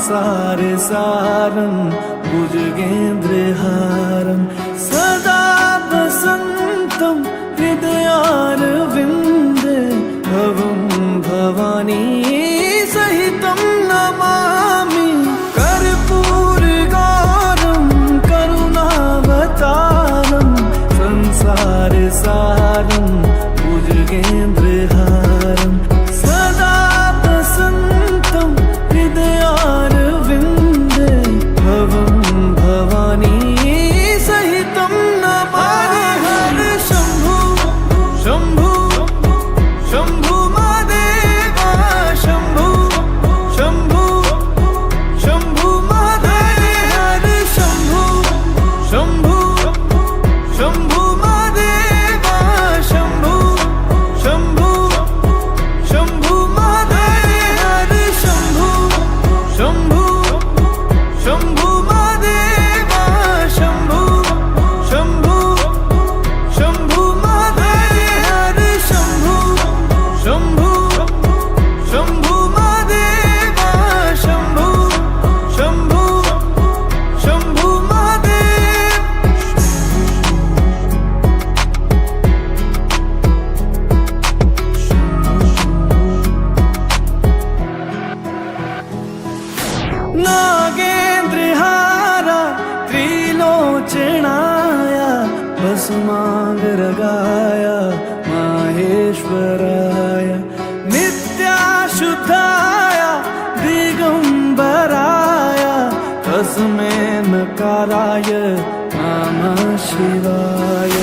संसारसारं भुजगेन्द्रहारं सदा वसन्तं हृदयारविन्दे भवं भवानी सहितं नमामि कर्पूरगौरं करुणावतारं संसारसारं भुजगेन्द्रहारं सदा वसन्तं हृदयारविन्दे भवं भवानी सहितं नमामि हर शम्भु शम्भु शम्भु महादेवा शम्भु शम्भु शम्भु महादेव हर शम्भु शम्भु शम्भु महादेवा शम्भु शम्भु शम्भु महादेव हर शम्भु शम्भु शम्भु महादेवा शम्भु शम्भु शम्भु महादेव हर शम्भु शम्भु शम्भु महादेवा शम्भु शम्भु शम्भु महादेव नागेन्द्रहारा त्रिलोचनाय भस्मांगरगाय माहेश्वराय नित्याशुद्धाय दिगंबराय तस्मै नकाराय नमः शिवाय।